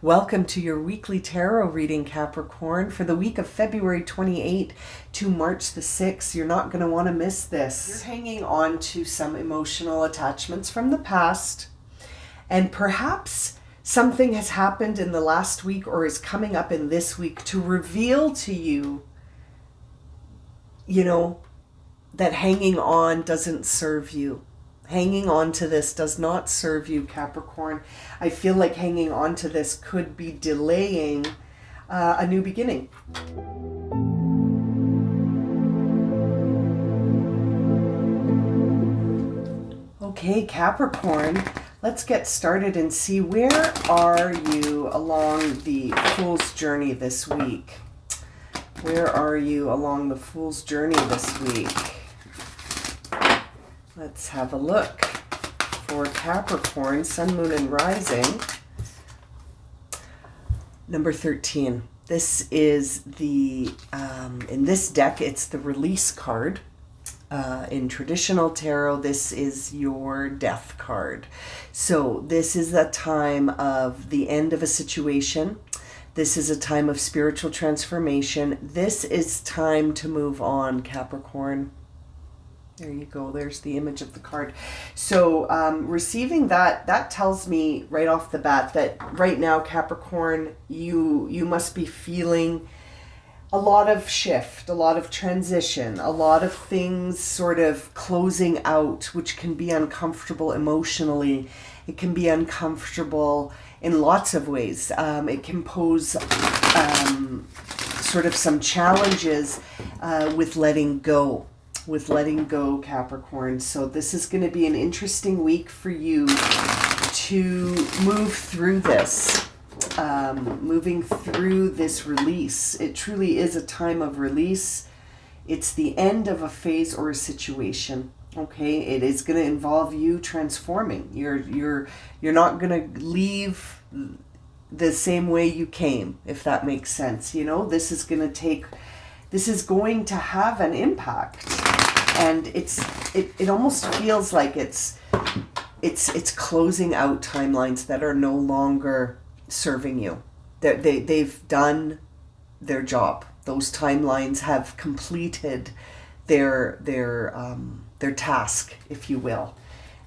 Welcome to your weekly tarot reading, Capricorn, for the week of February 28 to March the 6th. You're not going to want to miss this. You're hanging on to some emotional attachments from the past, and perhaps something has happened in the last week or is coming up in this week to reveal to you, that hanging on doesn't serve you. Hanging on to this does not serve you, Capricorn. I feel like hanging on to this could be delaying a new beginning. Okay, Capricorn, let's get started and see, where are you along the Fool's journey this week? Where are you along the Fool's journey this week? Let's have a look for Capricorn, Sun, Moon, and Rising. Number 13. This is the, in this deck, it's the release card. In traditional tarot, this is your death card. So this is a time of the end of a situation. This is a time of spiritual transformation. This is time to move on, Capricorn. There you go. There's the image of the card. So receiving that tells me right off the bat that right now, Capricorn, you must be feeling a lot of shift, a lot of transition, a lot of things sort of closing out, which can be uncomfortable emotionally. It can be uncomfortable in lots of ways. It can pose sort of some challenges with letting go. Capricorn. So this is going to be an interesting week for you to move through this, moving through this release. It truly is a time of release. It's the end of a phase or a situation. Okay, it is going to involve you transforming. You're not going to leave the same way you came, if that makes sense. This is going to have an impact. And it almost feels like it's closing out timelines that are no longer serving you. They've done their job. Those timelines have completed their task, if you will.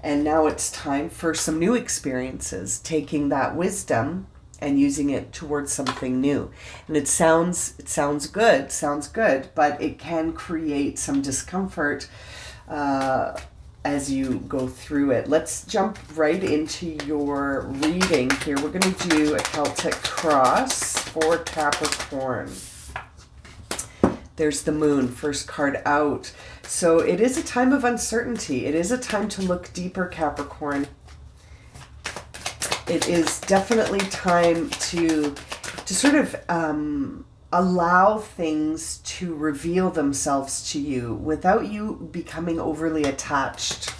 And now it's time for some new experiences, taking that wisdom and using it towards something new. And it sounds good, but it can create some discomfort as you go through it. Let's jump right into your reading here. We're going to do a Celtic cross for Capricorn. There's the moon, first card out. So it is a time of uncertainty. It is a time to look deeper, Capricorn. It is definitely time to sort of allow things to reveal themselves to you without you becoming overly attached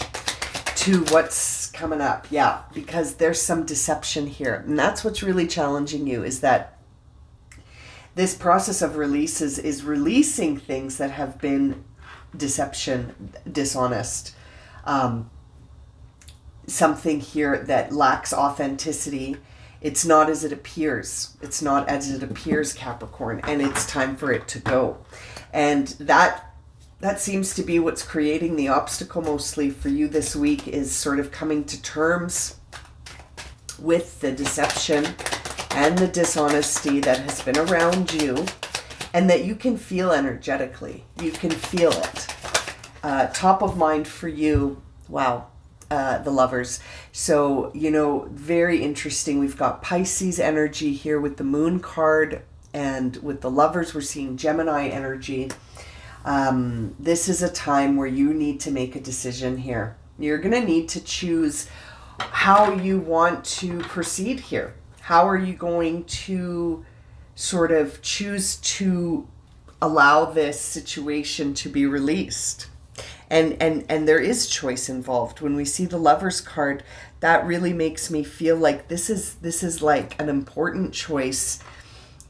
to what's coming up. Yeah, because there's some deception here. And that's what's really challenging you, is that this process of releases is releasing things that have been deception, dishonest. Something here that lacks authenticity. It's not as it appears. It's not as it appears, Capricorn, and it's time for it to go. And that seems to be what's creating the obstacle mostly for you this week, is sort of coming to terms with the deception and the dishonesty that has been around you, and that you can feel energetically. You can feel it. Top of mind for you. Wow. The Lovers. So, very interesting. We've got Pisces energy here with the Moon card, and with the Lovers, we're seeing Gemini energy. This is a time where you need to make a decision here. You're going to need to choose how you want to proceed here. How are you going to sort of choose to allow this situation to be released? And there is choice involved. When we see the Lovers card, that really makes me feel like this is like an important choice,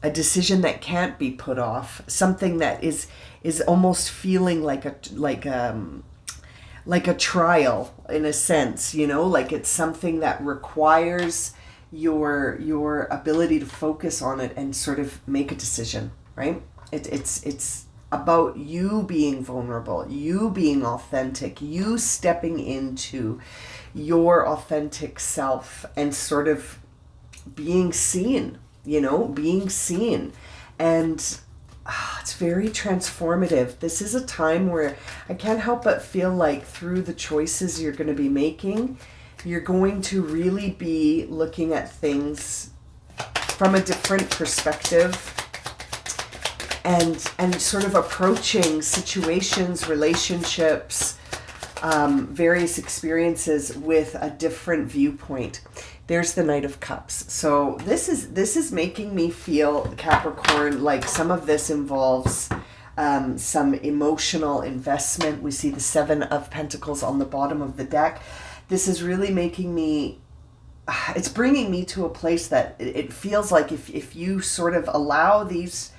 a decision that can't be put off, something that is almost feeling like a trial in a sense, like it's something that requires your ability to focus on it and sort of make a decision, right? It's about you being vulnerable, you being authentic, you stepping into your authentic self and sort of being seen, being seen. And it's very transformative. This is a time where I can't help but feel like through the choices you're going to be making, you're going to really be looking at things from a different perspective and sort of approaching situations, relationships, various experiences with a different viewpoint. There's the Knight of Cups. So this is making me feel, Capricorn, like some of this involves some emotional investment. We see the Seven of Pentacles on the bottom of the deck. This is really making me, it's bringing me to a place that it feels like if you sort of allow these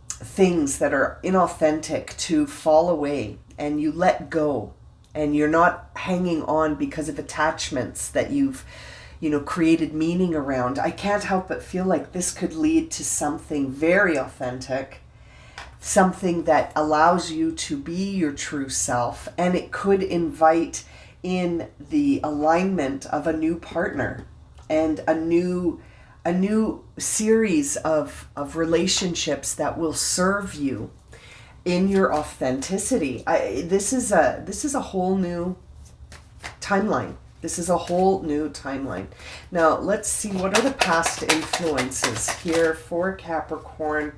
things that are inauthentic to fall away and you let go and you're not hanging on because of attachments that you've created meaning around, I can't help but feel like this could lead to something very authentic, something that allows you to be your true self, and it could invite in the alignment of a new partner and a new series of relationships that will serve you in your authenticity. This is a whole new timeline. This is a whole new timeline. Now, let's see, what are the past influences here for Capricorn?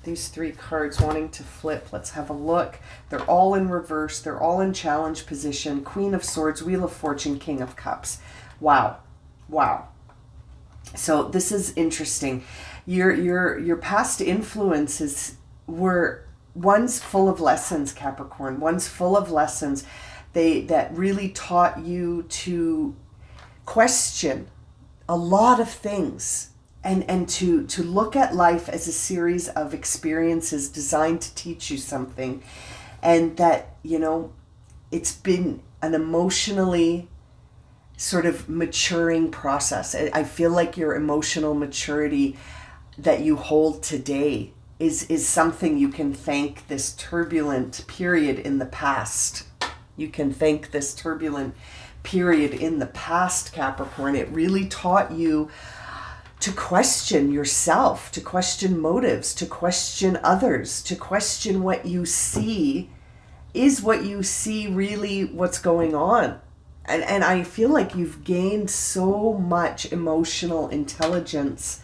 These three cards wanting to flip. Let's have a look. They're all in reverse. They're all in challenge position. Queen of Swords, Wheel of Fortune, King of Cups. Wow. Wow. So this is interesting. Your past influences were, one's full of lessons, Capricorn. One's full of lessons that really taught you to question a lot of things and to look at life as a series of experiences designed to teach you something. And that, it's been an emotionally sort of maturing process. I feel like your emotional maturity that you hold today is something you can thank this turbulent period in the past. You can thank this turbulent period in the past, Capricorn. It really taught you to question yourself, to question motives, to question others, to question what you see. Is what you see really what's going on? And I feel like you've gained so much emotional intelligence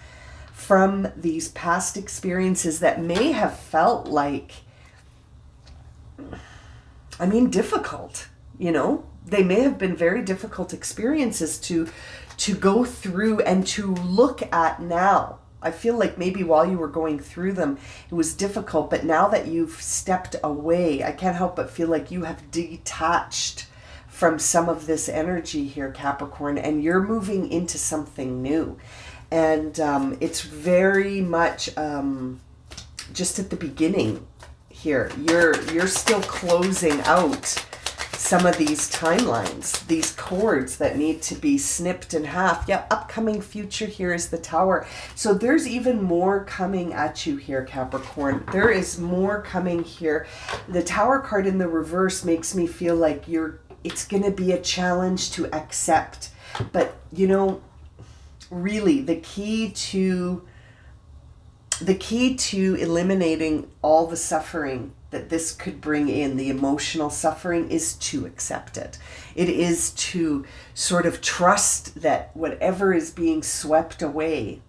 from these past experiences that may have felt like, difficult, They may have been very difficult experiences to go through and to look at now. I feel like maybe while you were going through them, it was difficult, but now that you've stepped away, I can't help but feel like you have detached from some of this energy here, Capricorn, and you're moving into something new. And it's very much just at the beginning here. You're still closing out some of these timelines, these cords that need to be snipped in half. Yeah, upcoming future here is the Tower. So there's even more coming at you here, Capricorn. There is more coming here. The Tower card in the reverse makes me feel like it's going to be a challenge to accept. But, really the key to eliminating all the suffering that this could bring in, the emotional suffering, is to accept it. It is to sort of trust that whatever is being swept away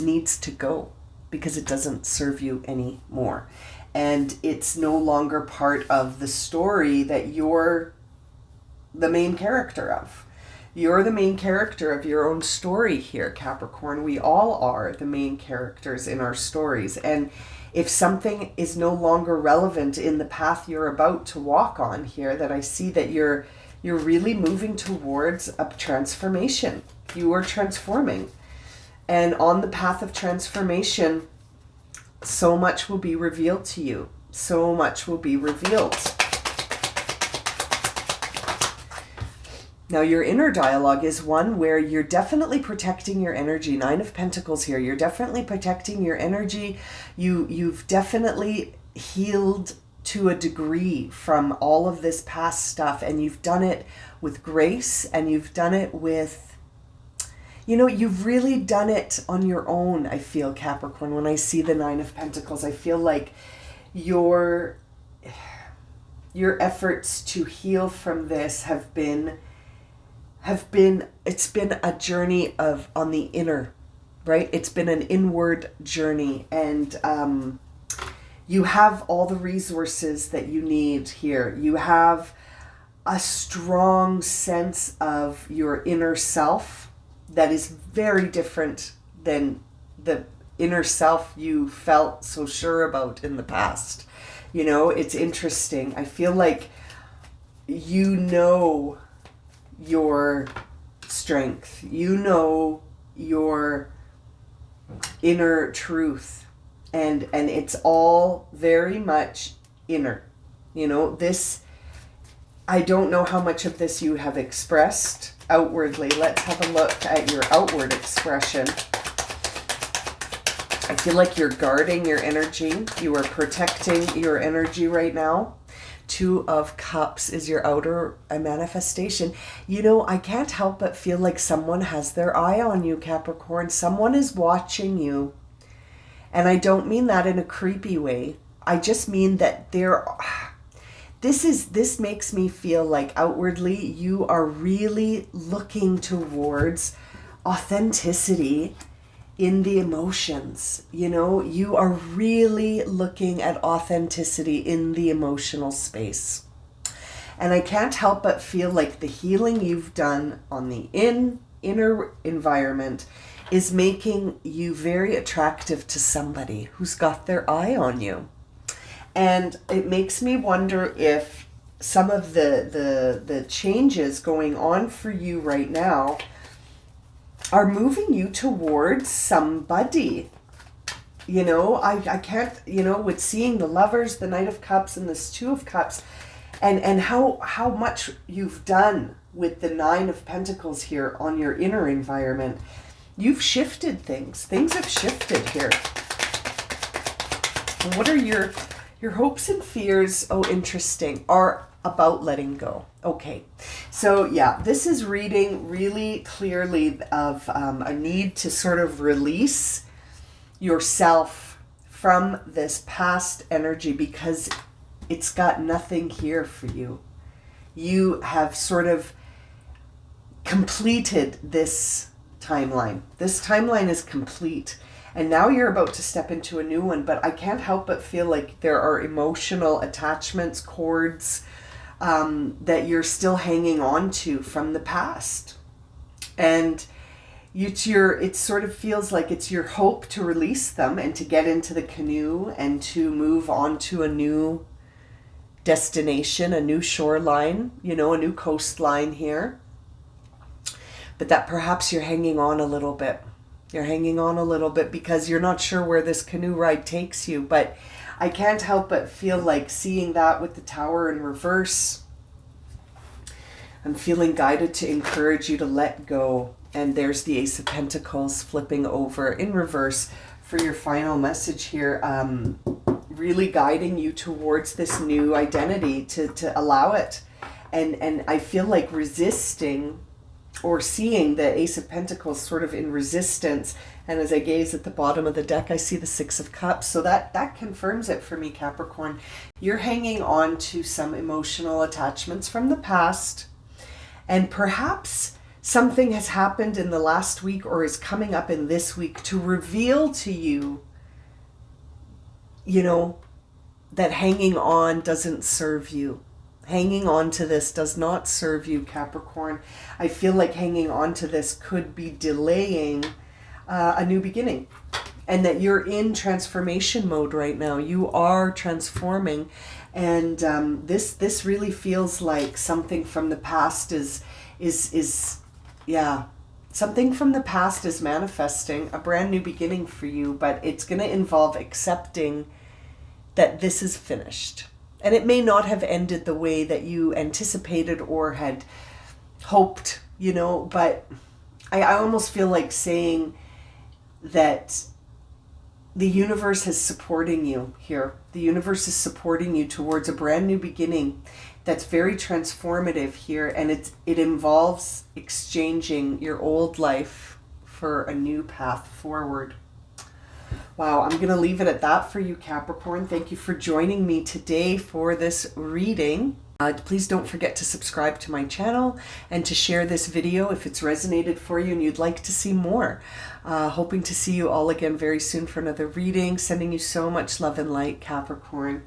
needs to go because it doesn't serve you anymore. And it's no longer part of the story that you're the main character of. You're the main character of your own story here, Capricorn. We all are the main characters in our stories. And if something is no longer relevant in the path you're about to walk on here, that I see that you're really moving towards a transformation. You are transforming. And on the path of transformation, so much will be revealed to you. So much will be revealed. Now, your inner dialogue is one where you're definitely protecting your energy. Nine of Pentacles here. You're definitely protecting your energy. You've definitely healed to a degree from all of this past stuff, and you've done it with grace, and you've done it with, you've really done it on your own, I feel, Capricorn. When I see the Nine of Pentacles, I feel like your efforts to heal from this have been it's been a journey on the inner, right? It's been an inward journey, and you have all the resources that you need here. You have a strong sense of your inner self that is very different than the inner self you felt so sure about in the past. It's interesting. I feel like your strength, your inner truth, and it's all very much inner. This, I don't know how much of this you have expressed outwardly. Let's have a look at your outward expression. I feel like you're guarding your energy. You are protecting your energy right now. Two of Cups is your outer manifestation. I can't help but feel like someone has their eye on you, Capricorn. Someone is watching you. And I don't mean that in a creepy way. I just mean that this makes me feel like outwardly you are really looking towards authenticity in the emotions. You are really looking at authenticity in the emotional space. And I can't help but feel like the healing you've done on the inner environment is making you very attractive to somebody who's got their eye on you. And it makes me wonder if some of the changes going on for you right now are moving you towards somebody. I can't, with seeing the Lovers, the Knight of Cups, and this Two of Cups, and how much you've done with the Nine of Pentacles here on your inner environment. You've shifted things. Things have shifted here. And what are your hopes and fears? Oh, interesting. Are about letting go. Okay. So yeah, this is reading really clearly of a need to sort of release yourself from this past energy because it's got nothing here for you. You have sort of completed this timeline. This timeline is complete. And now you're about to step into a new one, but I can't help but feel like there are emotional attachments, cords, that you're still hanging on to from the past. And it sort of feels like it's your hope to release them and to get into the canoe and to move on to a new destination, a new shoreline, a new coastline here. But that perhaps you're hanging on a little bit. You're hanging on a little bit because you're not sure where this canoe ride takes you. But I can't help but feel like seeing that with the Tower in reverse. I'm feeling guided to encourage you to let go. And there's the Ace of Pentacles flipping over in reverse for your final message here. Really guiding you towards this new identity to allow it. And I feel like resisting or seeing the Ace of Pentacles sort of in resistance. And as I gaze at the bottom of the deck, I see the Six of Cups. So that confirms it for me, Capricorn. You're hanging on to some emotional attachments from the past. And perhaps something has happened in the last week or is coming up in this week to reveal to you, that hanging on doesn't serve you. Hanging on to this does not serve you, Capricorn. I feel like hanging on to this could be delaying a new beginning. And that you're in transformation mode right now. You are transforming. And this really feels like something from the past is something from the past is manifesting a brand new beginning for you. But it's going to involve accepting that this is finished. And it may not have ended the way that you anticipated or had hoped, you know, but I almost feel like saying that the universe is supporting you here. The universe is supporting you towards a brand new beginning that's very transformative here, and it involves exchanging your old life for a new path forward. Wow, I'm going to leave it at that for you, Capricorn. Thank you for joining me today for this reading. Please don't forget to subscribe to my channel and to share this video if it's resonated for you and you'd like to see more. Hoping to see you all again very soon for another reading. Sending you so much love and light, Capricorn.